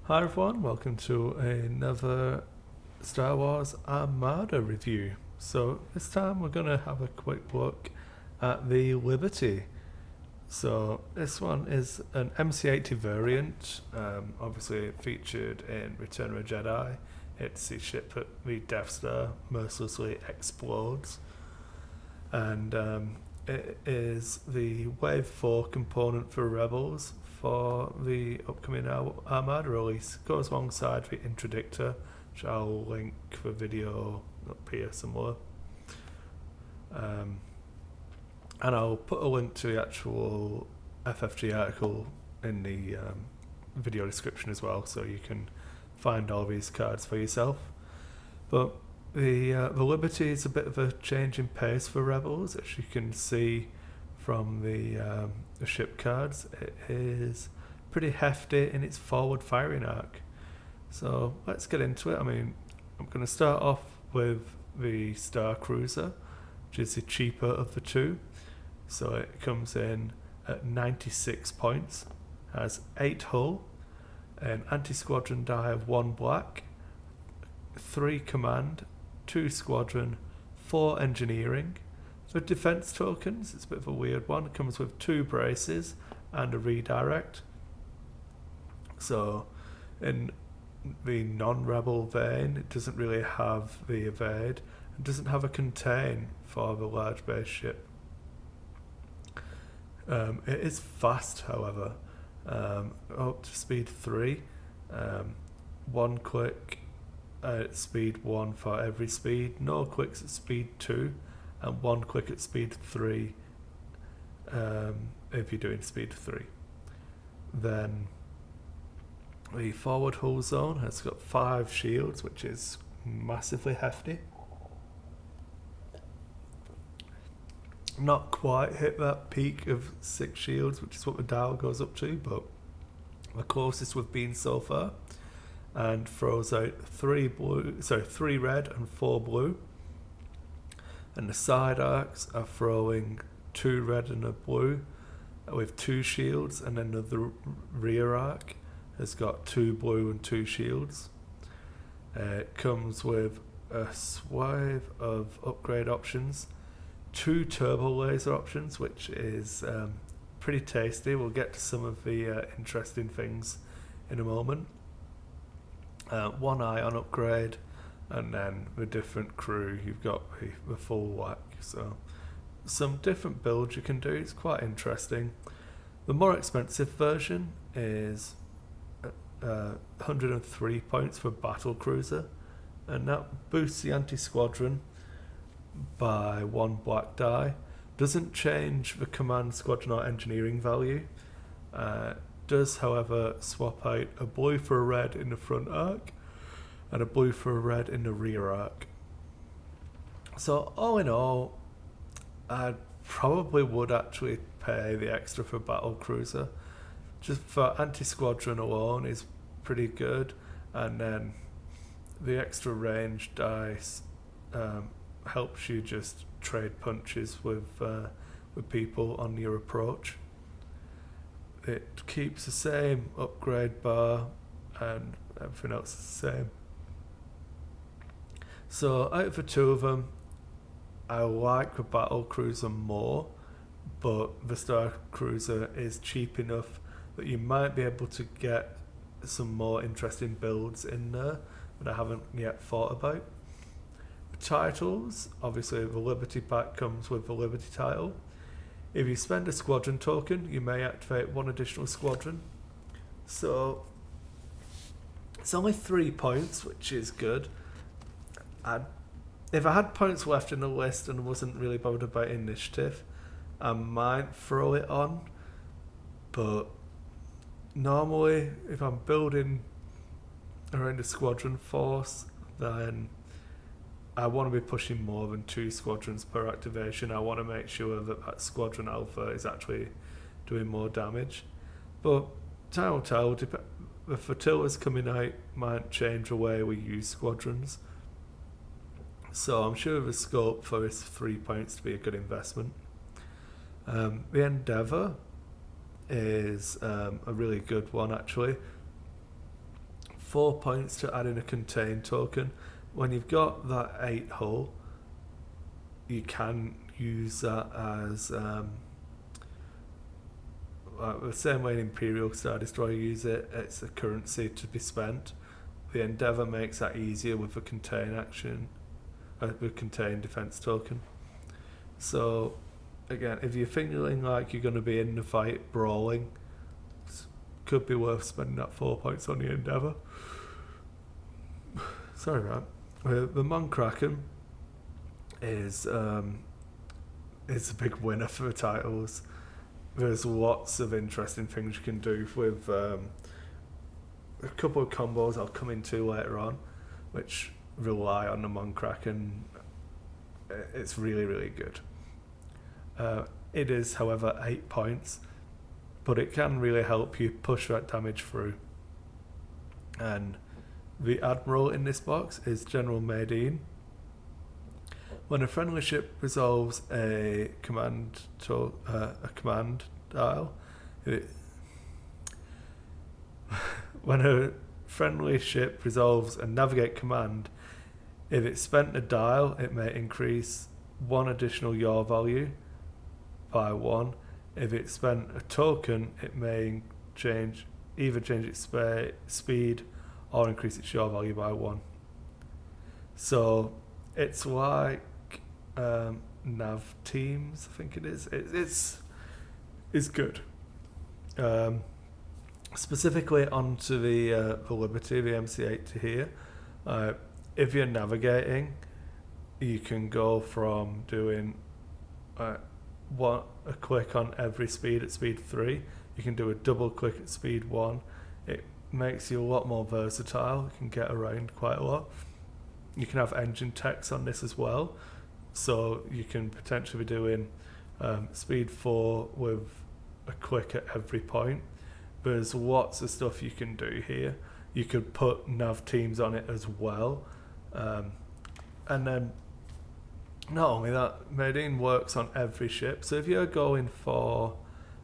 Hi everyone, welcome to another Star Wars Armada review. So this time we're going to have a quick look at the Liberty. So this one is an MC80 variant, obviously featured in Return of the Jedi. It's the ship that the Death Star mercilessly explodes. And it is the Wave 4 component for Rebels for the upcoming Armada release. It goes alongside the Interdictor, which I'll link for video up here somewhere. And I'll put a link to the actual FFG article in the video description as well, so you can find all these cards for yourself. But the Liberty is a bit of a change in pace for Rebels, as you can see from the ship cards. It is pretty hefty in its forward firing arc. So let's get into it. I mean, I'm going to start off with the Star Cruiser, which is the cheaper of the two. So it comes in at 96 points, has 8 hull, an anti-squadron die of 1 black, 3 command, 2 squadron, 4 engineering. For defense tokens, it's a bit of a weird one. It comes with 2 braces and a redirect. So in the non-rebel vein, it doesn't really have the evade. It doesn't have a contain for the large base ship. It is fast, however, up to speed 3, 1 quick at speed 1 for every speed, no quicks at speed 2, and 1 quick at speed 3 if you're doing speed 3. Then the forward hull zone has got 5 shields, which is massively hefty. Not quite hit that peak of 6 shields, which is what the dial goes up to, but the closest we've been so far. And throws out 3 red and 4 blue. And the side arcs are throwing 2 red and a blue with 2 shields, and then the rear arc has got 2 blue and 2 shields. It comes with a swathe of upgrade options, 2 turbo laser options, which is pretty tasty. We'll get to some of the interesting things in a moment. 1 ion upgrade, and then the different crew, you've got the full whack. So some different builds you can do. It's quite interesting. The more expensive version is 103 points for battle cruiser, and that boosts the anti-squadron by 1 black die. Doesn't change the command, squadron or engineering value. Does, however, swap out a blue for a red in the front arc and a blue for a red in the rear arc. So all in all, I probably would actually pay the extra for battle cruiser. Just for anti-squadron alone is pretty good, and then the extra range dice helps you just trade punches with people on your approach. It keeps the same upgrade bar and everything else is the same. So out of the 2 of them, I like the battle cruiser more, but the Star Cruiser is cheap enough that you might be able to get some more interesting builds in there that I haven't yet thought about. The titles, obviously the Liberty pack comes with the Liberty title. If you spend a squadron token, you may activate 1 additional squadron. So it's only 3 points, which is good. If I had points left in the list and wasn't really bothered about initiative, I might throw it on. But normally, if I'm building around a squadron force, then I want to be pushing more than 2 squadrons per activation. I want to make sure that squadron alpha is actually doing more damage. But time will tell. The flotillas coming out might change the way we use squadrons. So I'm sure there's scope for this 3 points to be a good investment. The Endeavour is a really good one, actually. 4 points to add in a contain token. When you've got that 8 hull, you can use that as the same way an Imperial Star Destroyer use it. It's a currency to be spent. The Endeavour makes that easier with the contain action, with contain defense token. So again, if you're feeling like you're going to be in the fight brawling, could be worth spending that 4 points on the Endeavour. Sorry about that. The Monkraken is a big winner for the titles. There's lots of interesting things you can do with a couple of combos I'll come into later on, which rely on the Monkraken. It's really, really good. It is, however, 8 points, but it can really help you push that damage through. And the Admiral in this box is General Medine. When a friendly ship resolves a command dial, when a friendly ship resolves a navigate command, if it's spent a dial, it may increase 1 additional yaw value by 1. If it's spent a token, it may either change its speed or increase its yaw value by 1. So it's like nav teams, I think it is. It's good. Specifically onto the Liberty, the MC80 here. If you're navigating, you can go from doing a click on every speed at speed 3. You can do a double click at speed 1. It makes you a lot more versatile. You can get around quite a lot. You can have engine text on this as well, so you can potentially be doing speed 4 with a click at every point. There's lots of stuff you can do here. You could put nav teams on it as well, and then not only that, Medine works on every ship. So if you're going for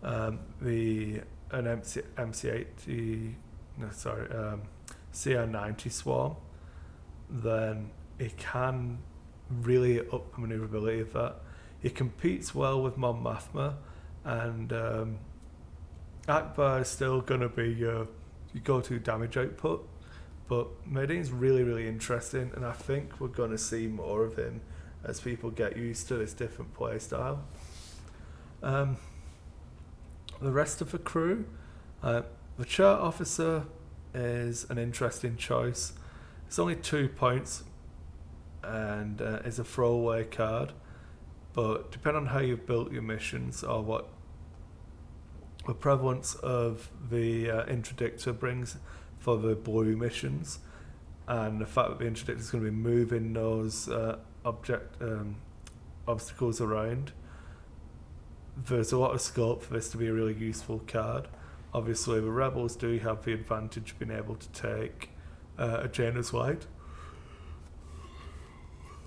CR90 swarm, then it can really up the maneuverability of that. It competes well with Mon Mothma, and Akbar is still going to be your go-to damage output, but Medine's really, really interesting, and I think we're going to see more of him as people get used to this different play style. The rest of the crew, the chart officer is an interesting choice. It's only 2 points and is a throwaway card, but depending on how you've built your missions or what the prevalence of the interdictor brings for the blue missions, and the fact that the interdictor is going to be moving those obstacles around, there's a lot of scope for this to be a really useful card. Obviously, the rebels do have the advantage of being able to take a Jaina's Light.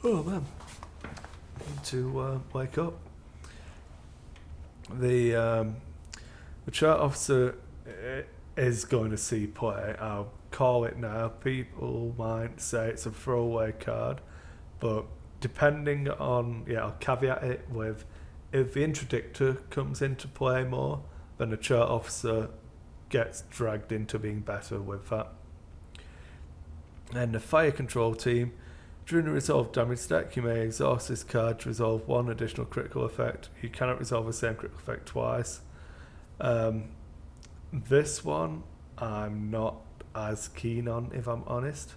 Oh man, I need to wake up. The chart officer is going to see play. I'll call it now. People might say it's a throwaway card, but depending on, I'll caveat it with, if the interdictor comes into play more, then the chart officer gets dragged into being better with that. And the fire control team, during the resolve damage stack, you may exhaust this card to resolve 1 additional critical effect. You cannot resolve the same critical effect twice. This one I'm not as keen on, if I'm honest.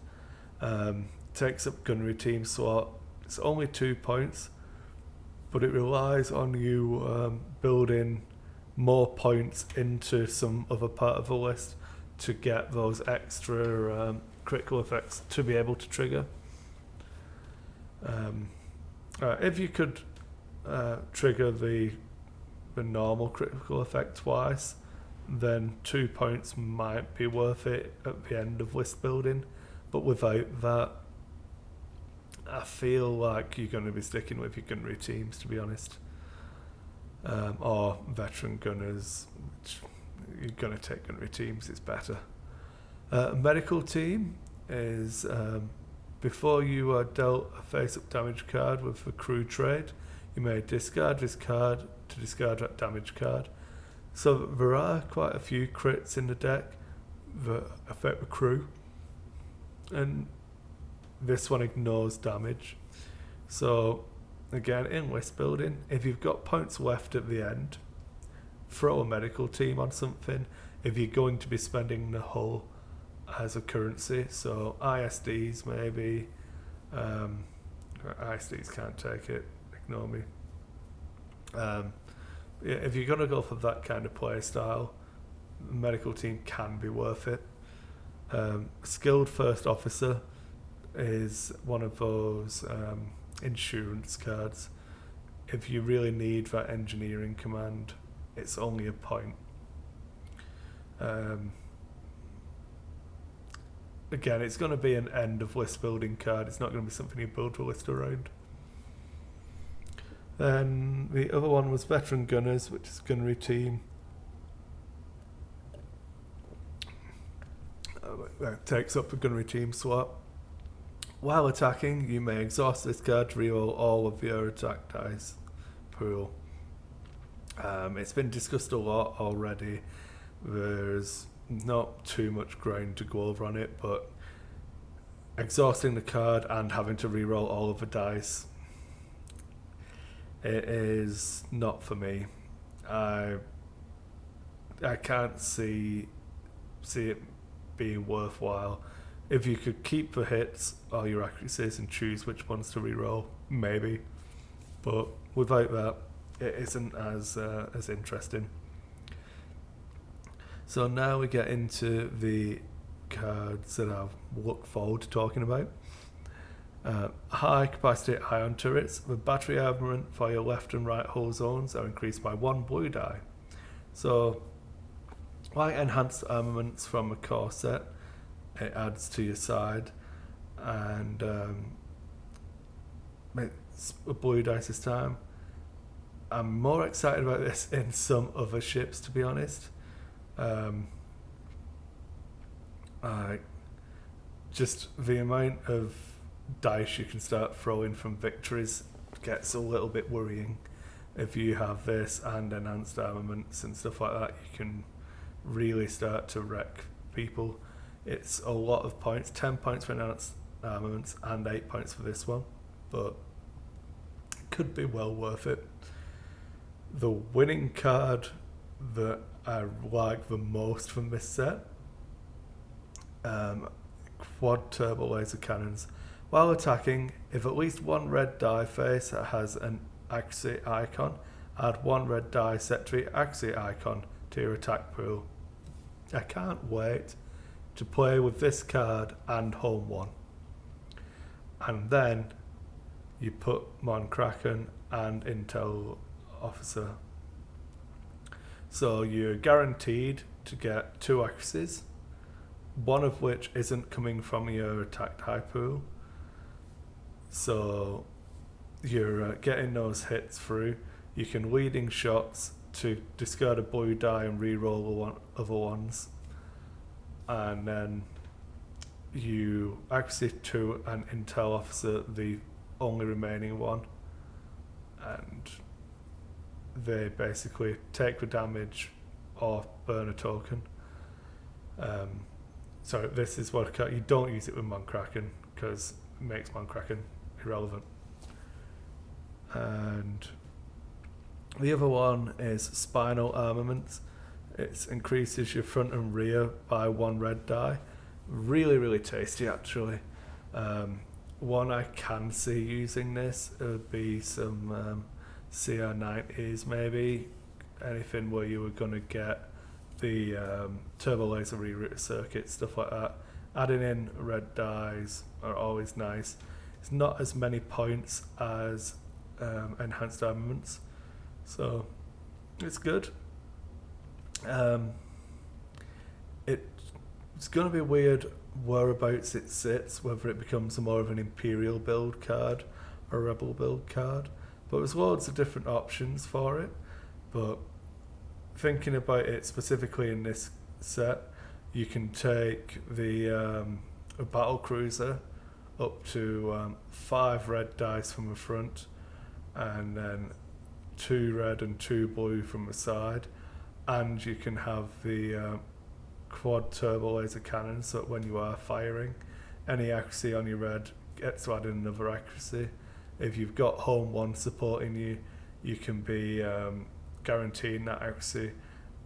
Takes up gunnery team slot. It's only 2 points, but it relies on you building more points into some other part of the list to get those extra critical effects to be able to trigger. If you could trigger the normal critical effect twice, then 2 points might be worth it at the end of list building, but without that, I feel like you're going to be sticking with your gunnery teams, to be honest, or veteran gunners. Which you're going to take gunnery teams, it's better. Medical team is before you are dealt a face-up damage card with a crew trade, you may discard this card to discard that damage card. So there are quite a few crits in the deck that affect the crew, and this one ignores damage. So again, in list building, if you've got points left at the end, throw a medical team on something if you're going to be spending the hull as a currency. So ISDs maybe, ISDs can't take it, ignore me. Yeah, if you're going to go for that kind of play style, the medical team can be worth it. Skilled First Officer is one of those insurance cards. If you really need that engineering command, it's only a point. Again, it's going to be an end of list building card. It's not going to be something you build a list around. Then the other one was Veteran Gunners, which is gunnery team. That takes up a gunnery team slot. While attacking, you may exhaust this card to reroll all of your attack dice pool. It's been discussed a lot already. There's not too much ground to go over on it, but exhausting the card and having to reroll all of the dice, it is not for me. I can't see it being worthwhile. If you could keep the hits or your accuracies and choose which ones to reroll, maybe. But without that, it isn't as interesting. So now we get into the cards that I look forward to talking about. High capacity ion turrets with battery armament for your left and right hull zones are increased by 1 blue die. So, like enhanced armaments from a core set, it adds to your side, and it's a blue dice this time. I'm more excited about this in some other ships, to be honest. Just the amount of dice you can start throwing from victories gets a little bit worrying. If you have this and enhanced armaments and stuff like that, you can really start to wreck people. It's a lot of points, 10 points for enhanced armaments and 8 points for this one, but it could be well worth it. The winning card that I like the most from this set, quad turbo laser cannons. While attacking, if at least one red die face has an accuracy icon, add 1 red die set to the accuracy icon to your attack pool. I can't wait to play with this card and Home 1. And then you put Mon Kraken and Intel Officer. So you're guaranteed to get 2 accuracies, one of which isn't coming from your attack die pool. So you're getting those hits through. You can leading shots to discard a blue die and reroll other ones. And then you accuracy to an Intel Officer, the only remaining one. And they basically take the damage or burn a token. So this is what you don't use it with Mon Kraken because it makes Mon Kraken irrelevant. And the other one is Spinal Armaments. It increases your front and rear by 1 red die. Really, really tasty actually. One I can see using this would be some CR90s maybe. Anything where you were going to get the turbo laser reroute circuit, stuff like that. Adding in red dies are always nice. It's not as many points as enhanced armaments, so it's good. It's going to be weird whereabouts it sits, whether it becomes more of an Imperial build card or a Rebel build card, but there's loads of different options for it. But thinking about it specifically in this set, You can take the a battle cruiser up to 5 red dice from the front, and then 2 red and 2 blue from the side, and you can have the quad turbo laser cannon, so that when you are firing, any accuracy on your red gets to add in another accuracy. If you've got home 1 supporting you, you can be guaranteeing that accuracy,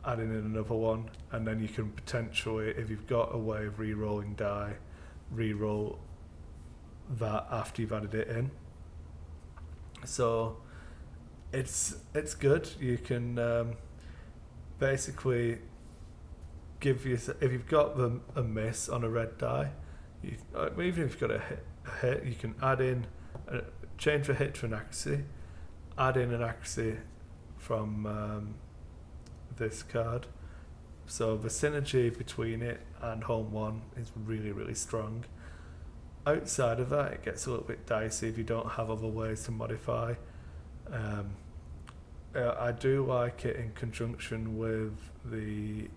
adding in another one, and then you can potentially, if you've got a way of re-rolling die, re-roll that after you've added it in. So it's good. You can basically give you, if you've got a miss on a red die, even if you've got a hit, you can add in change the hit to an accuracy, add in an accuracy from this card. So the synergy between it and home 1 is really, really strong. Outside of that, it gets a little bit dicey if you don't have other ways to modify. I do like it in conjunction with the,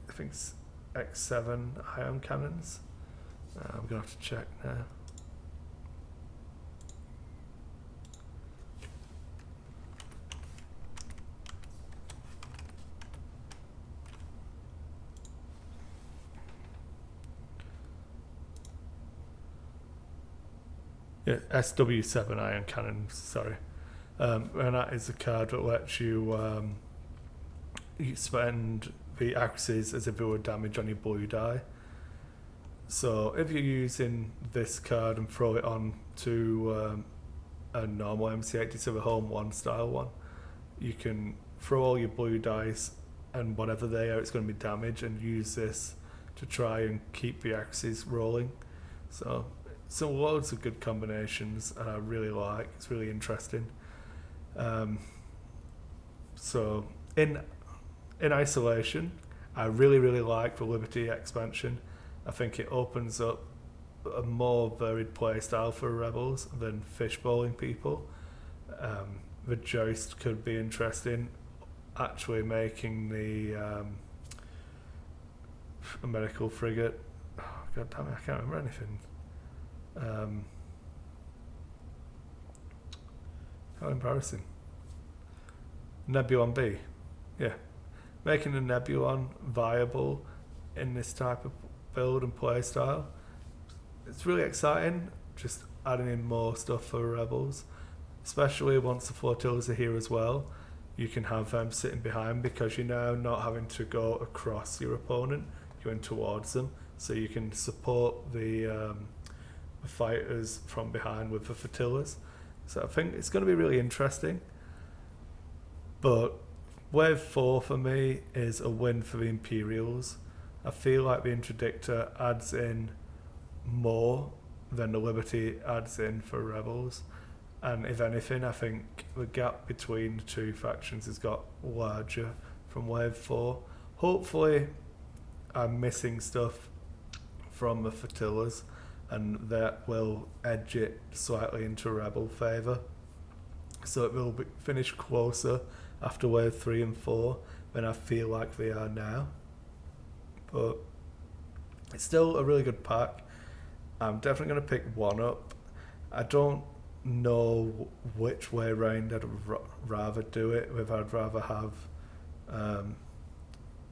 I think it's X7 ion cannons. I'm going to have to check now. Yeah, SW7 ion cannons, sorry. And that is a card that lets you you spend the accuracies as if it were damage on your blue die. So if you're using this card and throw it on to a normal MC80, so the home 1 style one, you can throw all your blue dice and whatever they are, it's going to be damage, and use this to try and keep the accuracies rolling. So loads of good combinations, and I really like. It's really interesting. So in isolation, I really like the Liberty expansion. I think it opens up a more varied play style for Rebels than fishbowling people. The joust could be interesting. Actually making the a medical frigate. Oh, God damn it, I can't remember anything. How embarrassing. Nebulon B. Yeah. Making the Nebulon viable in this type of build and play style. It's really exciting, just adding in more stuff for Rebels. Especially once the flotillas are here as well. You can have them sitting behind, because you're now not having to go across your opponent, you're going towards them. So you can support the fighters from behind with the flotillas. So I think it's going to be really interesting. But Wave 4 for me is a win for the Imperials. I feel like the Interdictor adds in more than the Liberty adds in for Rebels. And if anything, I think the gap between the two factions has got larger from Wave 4. Hopefully I'm missing stuff from the flotillas, and that will edge it slightly into Rebel favour. So it will finish closer after Wave 3 and 4 than I feel like they are now. But it's still a really good pack. I'm definitely going to pick one up. I don't know which way round I'd rather do it. If I'd rather have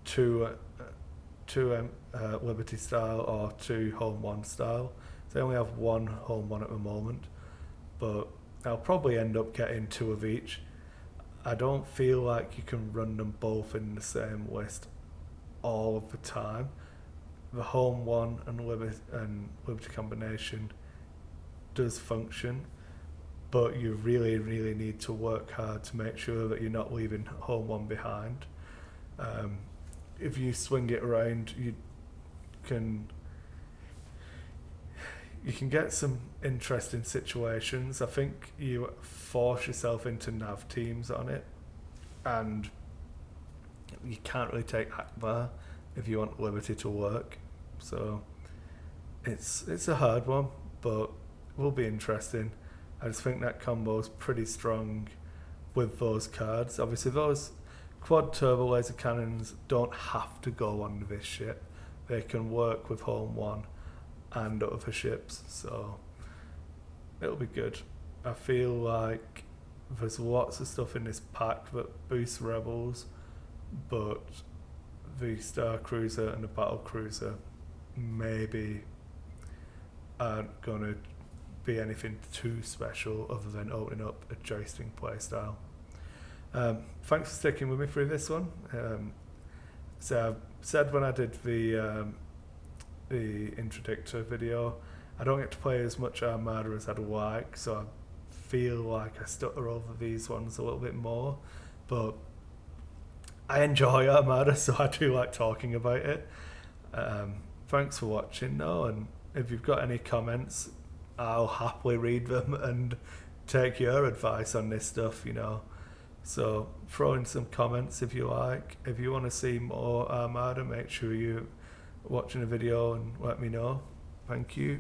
two Liberty style or 2 home 1 style. So I only have 1 home 1 at the moment, but I'll probably end up getting 2 of each. I don't feel like you can run them both in the same list all of the time. The home 1 and Liberty combination does function, but you really need to work hard to make sure that you're not leaving home 1 behind. If you swing it around, you can get some interesting situations. I think you force yourself into nav teams on it, and you can't really take Akbar if you want Liberty to work. So it's a hard one, but it will be interesting. I just think that combo's pretty strong with those cards. Obviously those quad turbo laser cannons don't have to go on this ship. they can work with Home 1 and other ships, so it'll be good. I feel like there's lots of stuff in this pack that boosts Rebels, but the Star Cruiser and the Battle Cruiser maybe aren't going to be anything too special other than opening up a jousting playstyle. Thanks for sticking with me through this one. So I said when I did the introductory video, I don't get to play as much Armada as I'd like, so I feel like I stutter over these ones a little bit more, but I enjoy Armada, so I do like talking about it. Thanks for watching though, and if you've got any comments, I'll happily read them and take your advice on this stuff, you know. So throw in some comments if you like. If you want to see more Armada, make sure you're watching the video and let me know. Thank you.